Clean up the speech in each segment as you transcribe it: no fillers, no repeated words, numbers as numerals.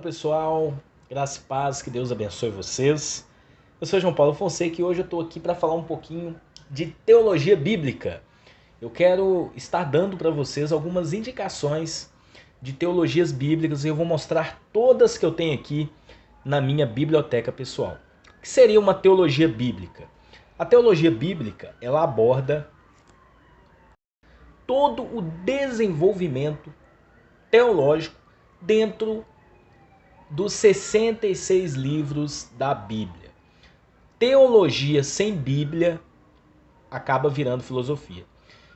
pessoal, graça e paz, que Deus abençoe vocês. Eu sou João Paulo Fonseca e hoje eu estou aqui para falar um pouquinho de teologia bíblica. Eu quero estar dando para vocês algumas indicações de teologias bíblicas e eu vou mostrar todas que eu tenho aqui na minha biblioteca pessoal. O que seria uma teologia bíblica? A teologia bíblica, ela aborda todo o desenvolvimento teológico dentro dos 66 livros da Bíblia. Teologia sem Bíblia acaba virando filosofia.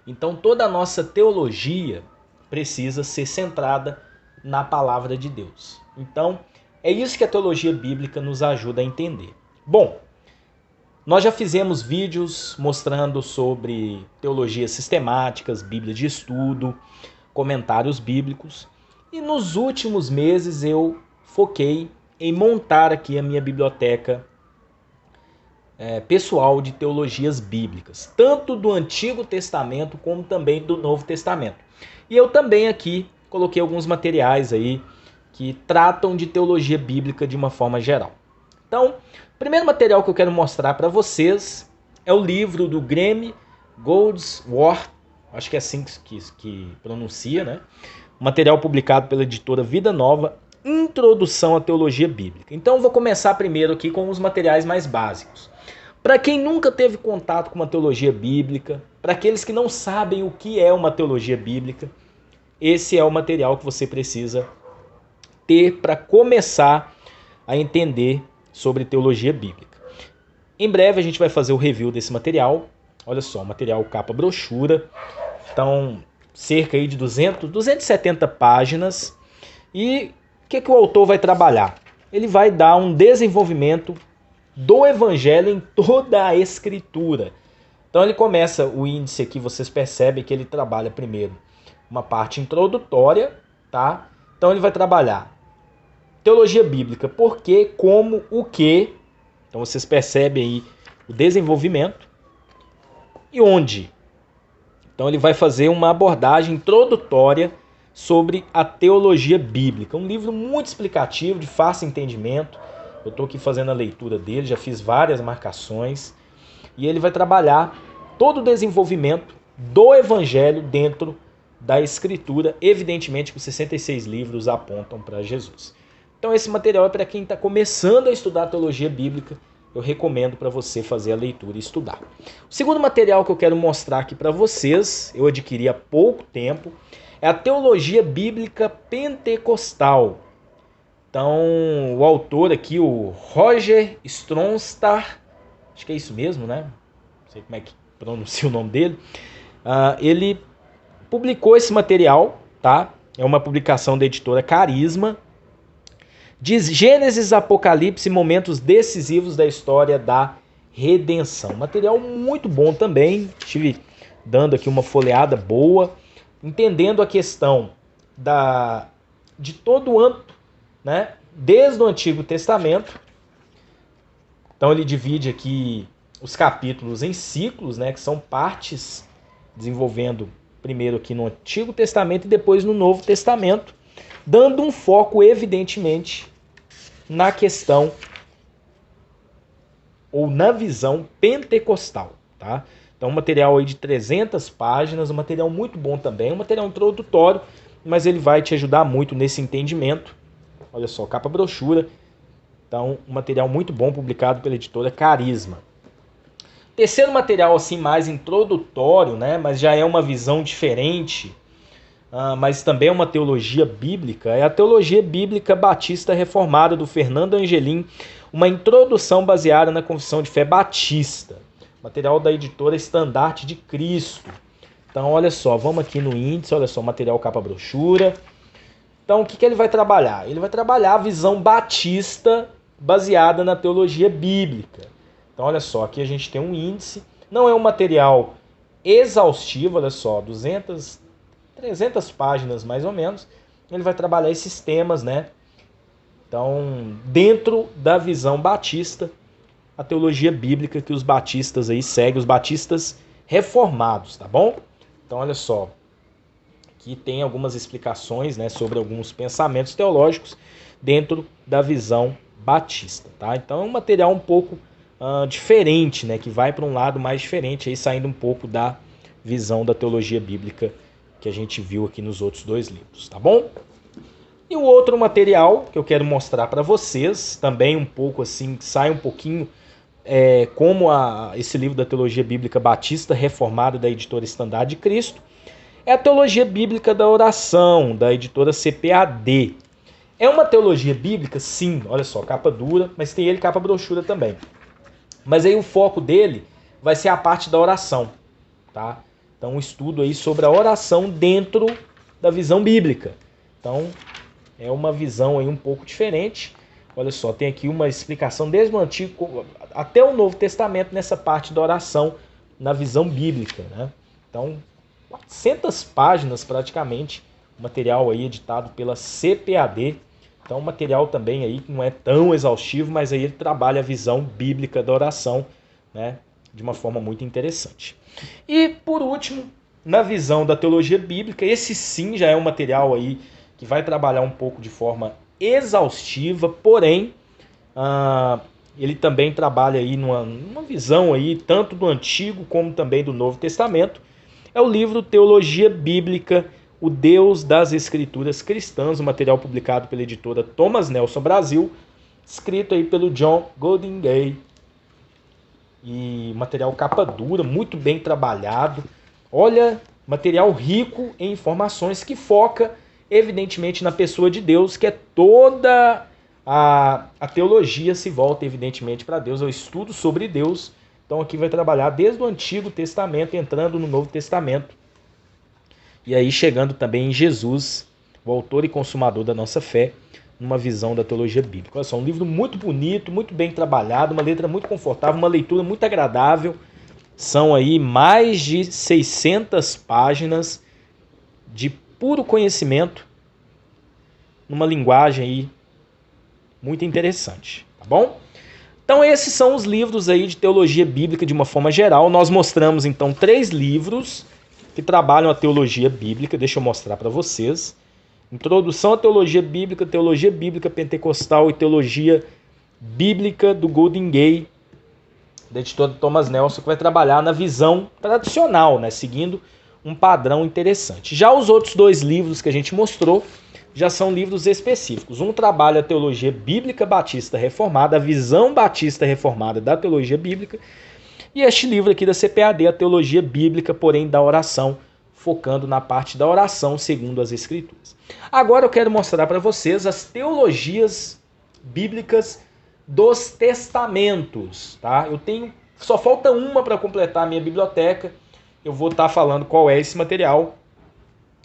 Então toda a nossa teologia precisa ser centrada na palavra de Deus. Então é isso que a teologia bíblica nos ajuda a entender. Bom, nós já fizemos vídeos mostrando sobre teologias sistemáticas, Bíblia de estudo, comentários bíblicos. E nos últimos meses eu foquei em montar aqui a minha biblioteca pessoal de teologias bíblicas, tanto do Antigo Testamento como também do Novo Testamento. E eu também aqui coloquei alguns materiais aí que tratam de teologia bíblica de uma forma geral. Então, o primeiro material que eu quero mostrar para vocês é o livro do Graham Goldsworth, acho que é assim que pronuncia, né? Material publicado pela editora Vida Nova, Introdução à Teologia Bíblica. Então eu vou começar primeiro aqui com os materiais mais básicos. Para quem nunca teve contato com uma teologia bíblica, para aqueles que não sabem o que é uma teologia bíblica, esse é o material que você precisa ter para começar a entender sobre teologia bíblica. Em breve a gente vai fazer o review desse material. Olha só, material capa brochura. Então, cerca aí de 270 páginas. E o que o autor vai trabalhar? Ele vai dar um desenvolvimento do evangelho em toda a escritura. Então ele começa, o índice aqui, vocês percebem que ele trabalha primeiro uma parte introdutória, tá? Então ele vai trabalhar teologia bíblica, por quê, como, o que. Então vocês percebem aí o desenvolvimento e onde. Então ele vai fazer uma abordagem introdutória sobre a teologia bíblica. Um livro muito explicativo, de fácil entendimento. Eu estou aqui fazendo a leitura dele, já fiz várias marcações. E ele vai trabalhar todo o desenvolvimento do evangelho dentro da escritura. Evidentemente que os 66 livros apontam para Jesus. Então esse material é para quem está começando a estudar a teologia bíblica. Eu recomendo para você fazer a leitura e estudar. O segundo material que eu quero mostrar aqui para vocês, eu adquiri há pouco tempo, é a Teologia Bíblica Pentecostal. Então, o autor aqui, o Roger Stronstar, acho que é isso mesmo, né? Não sei como é que pronuncia o nome dele. Ele publicou esse material, tá? É uma publicação da editora Carisma. Diz Gênesis, Apocalipse, momentos decisivos da história da redenção. Material muito bom também. Estive dando aqui uma folheada boa, entendendo a questão de todo o âmbito, né? Desde o Antigo Testamento. Então ele divide aqui os capítulos em ciclos, né? Que são partes, desenvolvendo primeiro aqui no Antigo Testamento e depois no Novo Testamento, dando um foco, evidentemente, na questão ou na visão pentecostal, tá? Então, um material aí de 300 páginas, um material muito bom também, um material introdutório, mas ele vai te ajudar muito nesse entendimento. Olha só, capa brochura. Então, um material muito bom, publicado pela editora Carisma. Terceiro material, assim, mais introdutório, né? Mas já é uma visão diferente, mas também é uma teologia bíblica, é a Teologia Bíblica Batista Reformada, do Fernando Angelim, uma introdução baseada na Confissão de Fé Batista. Material da editora Estandarte de Cristo. Então, olha só, vamos aqui no índice, olha só, material capa brochura. Então, o que ele vai trabalhar? Ele vai trabalhar a visão batista baseada na teologia bíblica. Então, olha só, aqui a gente tem um índice. Não é um material exaustivo, olha só, 300 páginas mais ou menos. Ele vai trabalhar esses temas, né? Então, dentro da visão batista, a teologia bíblica que os batistas aí seguem, os batistas reformados, tá bom? Então, olha só, aqui tem algumas explicações, né, sobre alguns pensamentos teológicos dentro da visão batista, tá? Então é um material um pouco diferente, né, que vai para um lado mais diferente, aí saindo um pouco da visão da teologia bíblica que a gente viu aqui nos outros dois livros, tá bom? E o outro material que eu quero mostrar para vocês, também um pouco assim, sai um pouquinho como esse livro da Teologia Bíblica Batista Reformada da editora Estandarte de Cristo, é a Teologia Bíblica da Oração, da editora CPAD. É uma teologia bíblica, sim, olha só, capa dura, mas tem ele capa brochura também. Mas aí o foco dele vai ser a parte da oração, tá? Então um estudo aí sobre a oração dentro da visão bíblica. Então é uma visão aí um pouco diferente. Olha só, tem aqui uma explicação desde o Antigo até o Novo Testamento nessa parte da oração na visão bíblica, né? Então 400 páginas praticamente, material aí editado pela CPAD. Então um material também aí que não é tão exaustivo, mas aí ele trabalha a visão bíblica da oração, né, de uma forma muito interessante. E por último, na visão da teologia bíblica, esse sim já é um material aí que vai trabalhar um pouco de forma exaustiva, porém ele também trabalha aí numa visão aí tanto do Antigo como também do Novo Testamento. É o livro Teologia Bíblica, o Deus das Escrituras Cristãs, um material publicado pela editora Thomas Nelson Brasil, escrito aí pelo John Goldingay. E material capa dura, muito bem trabalhado. Olha, material rico em informações que foca, evidentemente, na pessoa de Deus, que é toda a teologia se volta, evidentemente, para Deus, é o estudo sobre Deus. Então aqui vai trabalhar desde o Antigo Testamento, entrando no Novo Testamento. E aí chegando também em Jesus, o autor e consumador da nossa fé, numa visão da teologia bíblica. Olha só, um livro muito bonito, muito bem trabalhado, uma letra muito confortável, uma leitura muito agradável. São aí mais de 600 páginas de puro conhecimento, numa linguagem aí muito interessante, tá bom? Então esses são os livros aí de teologia bíblica de uma forma geral. Nós mostramos então 3 livros que trabalham a teologia bíblica. Deixa eu mostrar para vocês. Introdução à Teologia Bíblica Pentecostal e Teologia Bíblica do Goldingay, da editora Thomas Nelson, que vai trabalhar na visão tradicional, né, seguindo um padrão interessante. Já os outros 2 livros que a gente mostrou já são livros específicos. Um trabalha a Teologia Bíblica Batista Reformada, a visão batista reformada da teologia bíblica, e este livro aqui da CPAD, a Teologia Bíblica, porém da oração, focando na parte da oração segundo as Escrituras. Agora eu quero mostrar para vocês as teologias bíblicas dos testamentos, tá? Só falta uma para completar a minha biblioteca. Eu vou estar falando qual é esse material.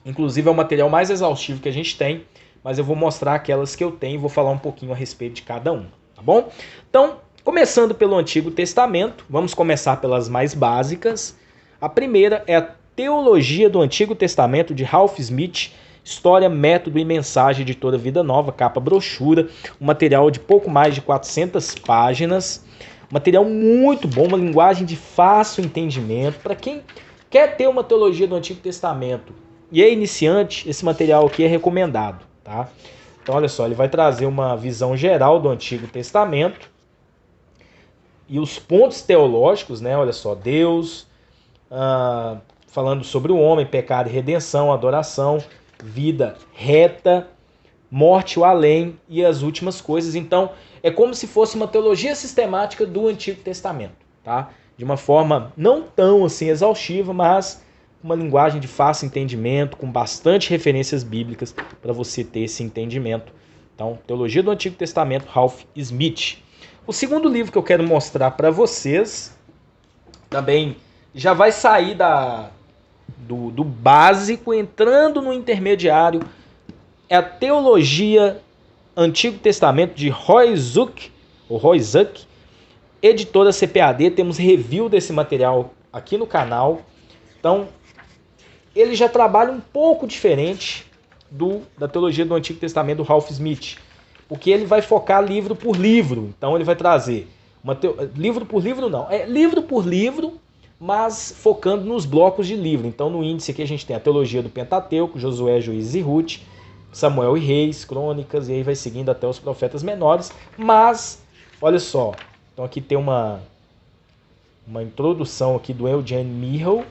Inclusive é o material mais exaustivo que a gente tem, mas eu vou mostrar aquelas que eu tenho e vou falar um pouquinho a respeito de cada uma, tá bom? Então, começando pelo Antigo Testamento, vamos começar pelas mais básicas. A primeira é a Teologia do Antigo Testamento, de Ralph Smith, História, Método e Mensagem, editora Vida Nova, capa brochura, um material de pouco mais de 400 páginas, um material muito bom, uma linguagem de fácil entendimento. Para quem quer ter uma teologia do Antigo Testamento e é iniciante, esse material aqui é recomendado, tá? Então, olha só, ele vai trazer uma visão geral do Antigo Testamento e os pontos teológicos, né? Olha só, Deus, falando sobre o homem, pecado e redenção, adoração, vida reta, morte, o além e as últimas coisas. Então, é como se fosse uma teologia sistemática do Antigo Testamento, tá? De uma forma não tão assim exaustiva, mas uma linguagem de fácil entendimento, com bastante referências bíblicas para você ter esse entendimento. Então, Teologia do Antigo Testamento, Ralph Smith. O segundo livro que eu quero mostrar para vocês, também já vai sair do básico, entrando no intermediário, é a Teologia Antigo Testamento de Roy Zuck, editora CPAD. Temos review desse material aqui no canal. Então, ele já trabalha um pouco diferente da teologia do Antigo Testamento do Ralph Smith, porque ele vai focar livro por livro. Então ele vai trazer livro por livro, mas focando nos blocos de livro. Então no índice aqui a gente tem a teologia do Pentateuco, Josué, Juízes e Ruth, Samuel e Reis, Crônicas, e aí vai seguindo até os profetas menores. Mas, olha só, então aqui tem uma introdução aqui do Eugene Miró,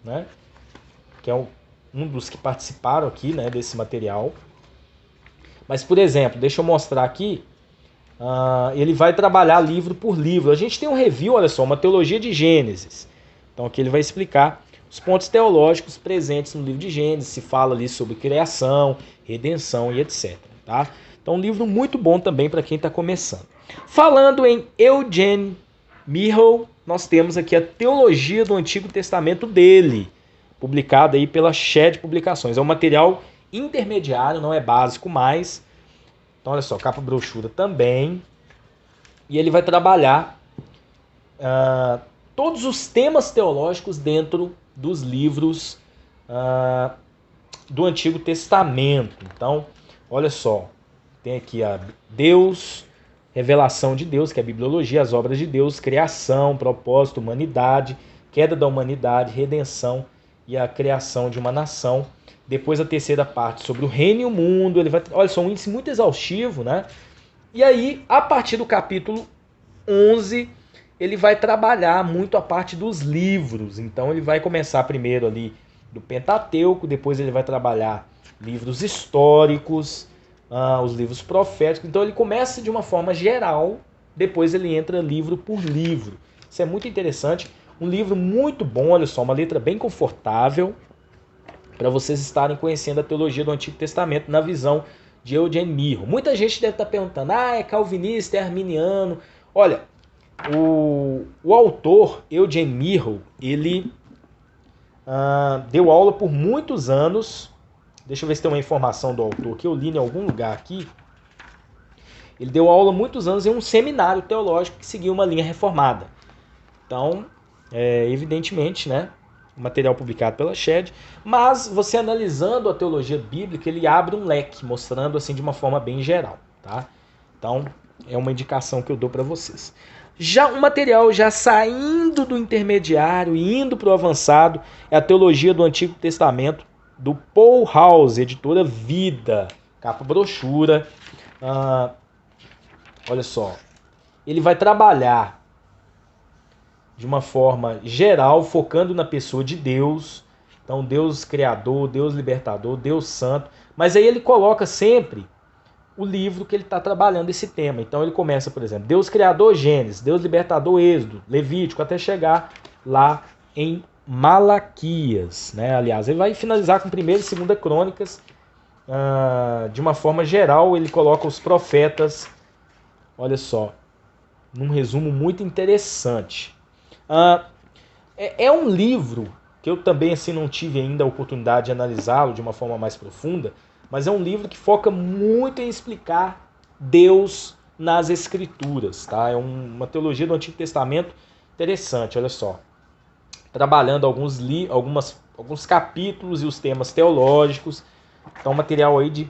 né, que é um dos que participaram aqui, né, desse material. Mas, por exemplo, deixa eu mostrar aqui, ele vai trabalhar livro por livro. A gente tem um review, olha só, uma teologia de Gênesis. Então aqui ele vai explicar os pontos teológicos presentes no livro de Gênesis, se fala ali sobre criação, redenção e etc. Tá? Então um livro muito bom também para quem está começando. Falando em Eugene Miró, nós temos aqui a Teologia do Antigo Testamento dele, publicada aí pela Shed Publicações. É um material intermediário, não é básico mais. Então olha só, capa brochura também. E ele vai trabalhar todos os temas teológicos dentro dos livros do Antigo Testamento. Então, olha só, tem aqui a Deus, revelação de Deus, que é a bibliologia, as obras de Deus, criação, propósito, humanidade, queda da humanidade, redenção e a criação de uma nação. Depois a terceira parte sobre o reino e o mundo. Ele vai, olha só, um índice muito exaustivo, né? E aí, a partir do capítulo 11, ele vai trabalhar muito a parte dos livros. Então ele vai começar primeiro ali do Pentateuco, depois ele vai trabalhar livros históricos, os livros proféticos. Então ele começa de uma forma geral, depois ele entra livro por livro. Isso é muito interessante. Um livro muito bom, olha só, uma letra bem confortável, para vocês estarem conhecendo a teologia do Antigo Testamento na visão de Eugene Miró. Muita gente deve estar perguntando, é calvinista, é arminiano. Olha, o autor, Eugene Miró, ele deu aula por muitos anos. Deixa eu ver se tem uma informação do autor que eu li em algum lugar aqui. Ele deu aula muitos anos em um seminário teológico que seguia uma linha reformada. Então, evidentemente, né, o material publicado pela Shed, mas você analisando a teologia bíblica, ele abre um leque, mostrando assim de uma forma bem geral, tá? Então, é uma indicação que eu dou para vocês. Já o material já saindo do intermediário e indo para o avançado é a Teologia do Antigo Testamento do Paul House, editora Vida, capa brochura. Olha só, ele vai trabalhar de uma forma geral, focando na pessoa de Deus. Então, Deus Criador, Deus Libertador, Deus Santo. Mas aí ele coloca sempre o livro que ele está trabalhando esse tema. Então ele começa, por exemplo, Deus Criador, Gênesis, Deus Libertador, Êxodo, Levítico, até chegar lá em Malaquias, né? Aliás, ele vai finalizar com 1ª e 2ª Crônicas. De uma forma geral, ele coloca os profetas, olha só, num resumo muito interessante. É um livro que eu também assim, não tive ainda a oportunidade de analisá-lo de uma forma mais profunda, mas é um livro que foca muito em explicar Deus nas Escrituras. Tá? É uma teologia do Antigo Testamento interessante, olha só. Trabalhando alguns capítulos e os temas teológicos. Então, um material aí de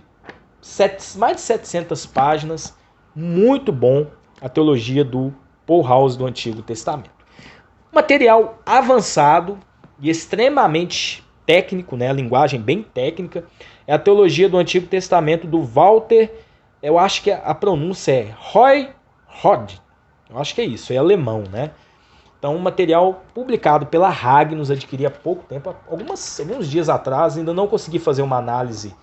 mais de 700 páginas. Muito bom a teologia do Paul House do Antigo Testamento. Material avançado e extremamente técnico, né? A linguagem bem técnica. É a teologia do Antigo Testamento do Walter, eu acho que a pronúncia é Roy Rod. Eu acho que é isso, é alemão, né? Então, um material publicado pela Ragnos, adquiri há pouco tempo, alguns dias atrás, ainda não consegui fazer uma análise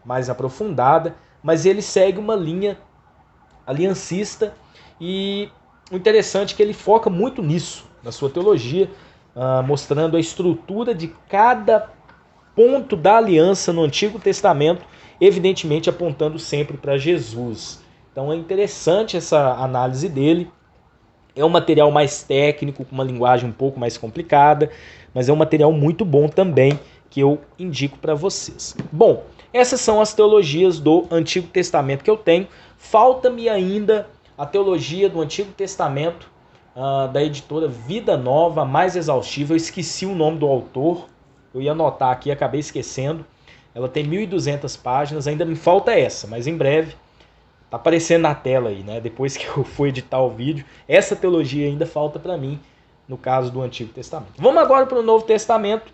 mais aprofundada, mas ele segue uma linha aliancista e o interessante é que ele foca muito nisso, na sua teologia, mostrando a estrutura de cada ponto da aliança no Antigo Testamento, evidentemente apontando sempre para Jesus. Então é interessante essa análise dele. É um material mais técnico, com uma linguagem um pouco mais complicada, mas é um material muito bom também, que eu indico para vocês. Bom, essas são as teologias do Antigo Testamento que eu tenho. Falta-me ainda a teologia do Antigo Testamento, da editora Vida Nova, mais exaustiva. Eu esqueci o nome do autor, eu ia anotar aqui, acabei esquecendo. Ela tem 1.200 páginas, ainda me falta essa, mas em breve tá aparecendo na tela aí, né? Depois que eu for editar o vídeo, essa teologia ainda falta para mim, no caso do Antigo Testamento. Vamos agora para o Novo Testamento.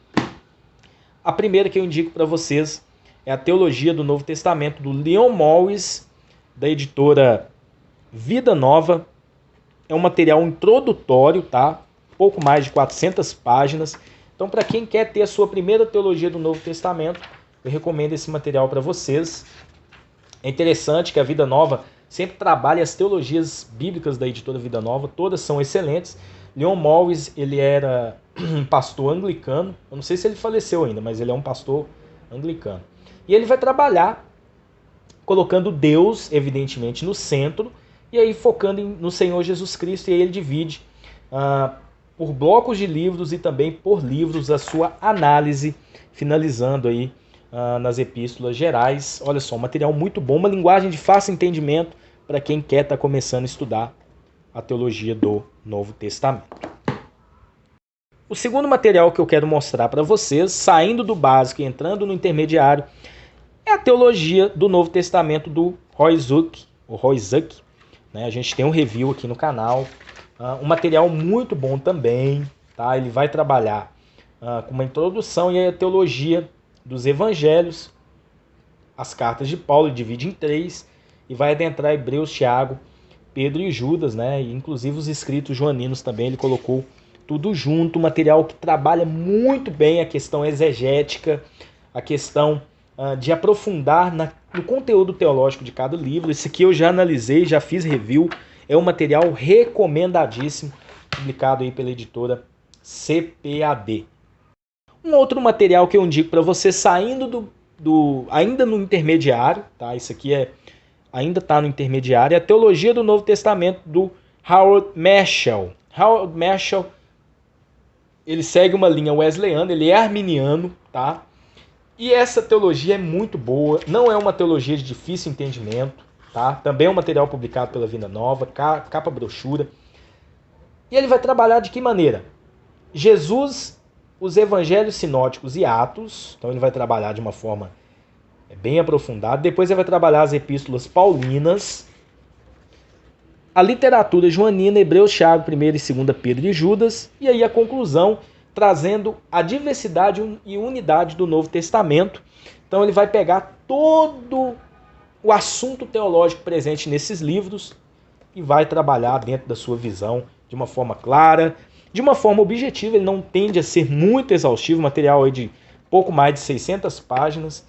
A primeira que eu indico para vocês é a Teologia do Novo Testamento, do Leon Morris, da editora Vida Nova. É um material introdutório, tá? Pouco mais de 400 páginas. Então, para quem quer ter a sua primeira teologia do Novo Testamento, eu recomendo esse material para vocês. É interessante que a Vida Nova sempre trabalha as teologias bíblicas da editora Vida Nova, todas são excelentes. Leon Morris, ele era um pastor anglicano, eu não sei se ele faleceu ainda, mas ele é um pastor anglicano. E ele vai trabalhar colocando Deus, evidentemente, no centro, e aí focando no Senhor Jesus Cristo, e aí ele divide por blocos de livros e também por livros a sua análise, finalizando aí nas epístolas gerais. Olha só, um material muito bom, uma linguagem de fácil entendimento para quem quer estar começando a estudar a teologia do Novo Testamento. O segundo material que eu quero mostrar para vocês, saindo do básico e entrando no intermediário, é a teologia do Novo Testamento do Roy Zuck, né? A gente tem um review aqui no canal, um material muito bom também, tá? Ele vai trabalhar com uma introdução e a teologia dos evangelhos, as cartas de Paulo, ele divide em 3 e vai adentrar Hebreus, Tiago, Pedro e Judas, né? E inclusive os escritos joaninos também, ele colocou tudo junto, um material que trabalha muito bem a questão exegética, a questão de aprofundar no conteúdo teológico de cada livro. Esse aqui eu já analisei, já fiz review, é um material recomendadíssimo, publicado aí pela editora CPAD. Um outro material que eu indico para você, saindo ainda no intermediário, tá? Isso aqui ainda está no intermediário, é a Teologia do Novo Testamento do Howard Marshall. Howard Marshall, ele segue uma linha wesleyana, ele é arminiano, tá? E essa teologia é muito boa, não é uma teologia de difícil entendimento, tá? Também é um material publicado pela Vida Nova, capa brochura. E ele vai trabalhar de que maneira? Jesus, os evangelhos sinóticos e Atos, então ele vai trabalhar de uma forma bem aprofundada. Depois ele vai trabalhar as epístolas paulinas, a literatura joanina, Hebreus, Tiago, 1ª e 2ª Pedro e Judas, e aí a conclusão, trazendo a diversidade e unidade do Novo Testamento. Então ele vai pegar todo o assunto teológico presente nesses livros e vai trabalhar dentro da sua visão de uma forma clara, de uma forma objetiva. Ele não tende a ser muito exaustivo, material aí de pouco mais de 600 páginas,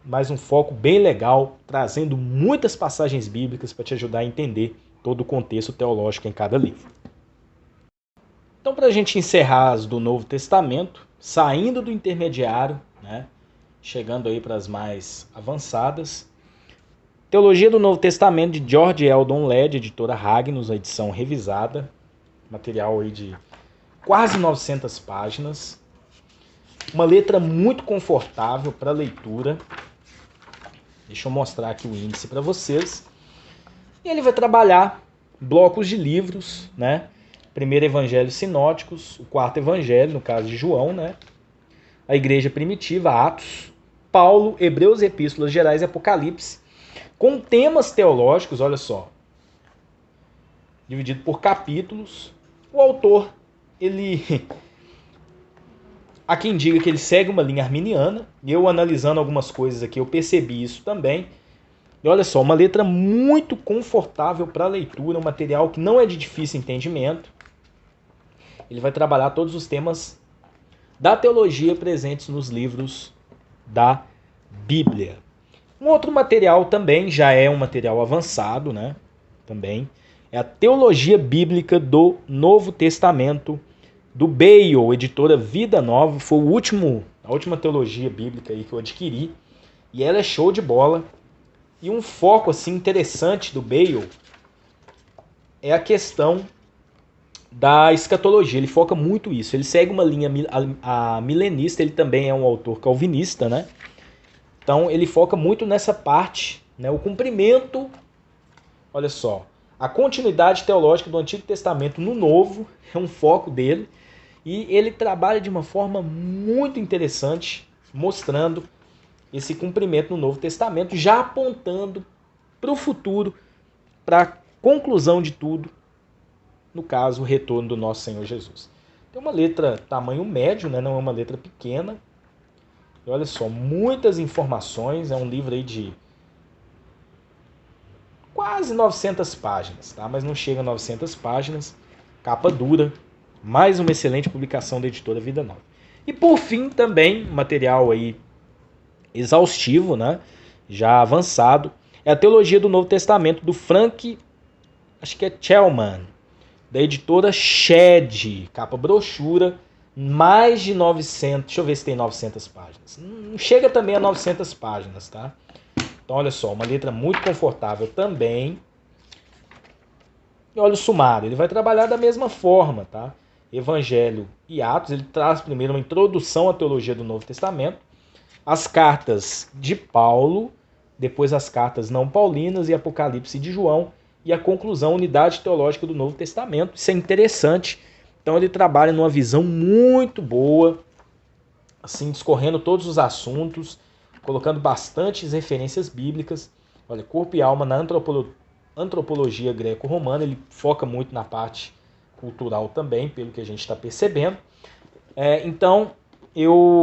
mas um foco bem legal, trazendo muitas passagens bíblicas para te ajudar a entender todo o contexto teológico em cada livro. Então, para a gente encerrar as do Novo Testamento, saindo do intermediário, né, chegando aí para as mais avançadas, Teologia do Novo Testamento de George Eldon Led, editora Ragnus, a edição revisada, material aí de quase 900 páginas, uma letra muito confortável para leitura. Deixa eu mostrar aqui o índice para vocês. E ele vai trabalhar blocos de livros, né? Primeiro Evangelho Sinóticos, o quarto Evangelho, no caso de João, né? A Igreja Primitiva, Atos, Paulo, Hebreus, Epístolas Gerais e Apocalipse, com temas teológicos, olha só, dividido por capítulos. O autor, há quem diga que ele segue uma linha arminiana, e eu analisando algumas coisas aqui, eu percebi isso também. E olha só, uma letra muito confortável para leitura, um material que não é de difícil entendimento. Ele vai trabalhar todos os temas da teologia presentes nos livros da Bíblia. Um outro material também, já é um material avançado, né? Também, é a Teologia Bíblica do Novo Testamento, do Bale, editora Vida Nova. Foi a última teologia bíblica aí que eu adquiri. E ela é show de bola. E um foco assim interessante do Bale é a questão da escatologia. Ele foca muito isso. Ele segue uma linha milenista, ele também é um autor calvinista, né? Então ele foca muito nessa parte, né? O cumprimento, olha só, a continuidade teológica do Antigo Testamento no Novo é um foco dele. E ele trabalha de uma forma muito interessante, mostrando esse cumprimento no Novo Testamento, já apontando para o futuro, para a conclusão de tudo, no caso, o retorno do nosso Senhor Jesus. Tem uma letra tamanho médio, né? Não é uma letra pequena, E olha só, muitas informações, é um livro aí de quase 900 páginas, tá? Mas não chega a 900 páginas, capa dura, mais uma excelente publicação da editora Vida Nova. E por fim também, material aí exaustivo, né? Já avançado, é a Teologia do Novo Testamento do Frank, acho que é Chelman, da editora Shed, capa brochura, mais de 900, deixa eu ver se tem 900 páginas. Não chega também a 900 páginas, tá? Então olha só, uma letra muito confortável também. E olha o sumário, ele vai trabalhar da mesma forma, tá? Evangelho e Atos, ele traz primeiro uma introdução à teologia do Novo Testamento, as cartas de Paulo, depois as cartas não paulinas e Apocalipse de João, e a conclusão, unidade teológica do Novo Testamento. Isso é interessante. Então ele trabalha numa visão muito boa, assim, discorrendo todos os assuntos, colocando bastantes referências bíblicas. Olha, corpo e alma na antropologia greco-romana, ele foca muito na parte cultural também, pelo que a gente está percebendo. Então,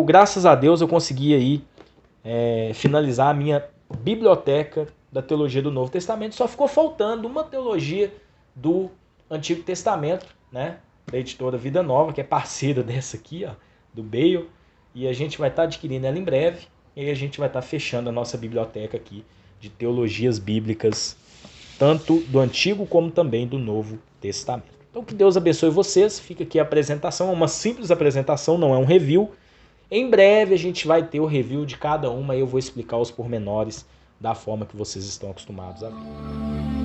graças a Deus, eu consegui aí finalizar a minha biblioteca da teologia do Novo Testamento. Só ficou faltando uma teologia do Antigo Testamento, né, da editora Vida Nova, que é parceira dessa aqui, ó, do Bale, e a gente vai estar adquirindo ela em breve, e aí a gente vai estar fechando a nossa biblioteca aqui de teologias bíblicas, tanto do Antigo como também do Novo Testamento. Então que Deus abençoe vocês, fica aqui a apresentação, é uma simples apresentação, não é um review. Em breve a gente vai ter o review de cada uma e eu vou explicar os pormenores da forma que vocês estão acostumados a ver.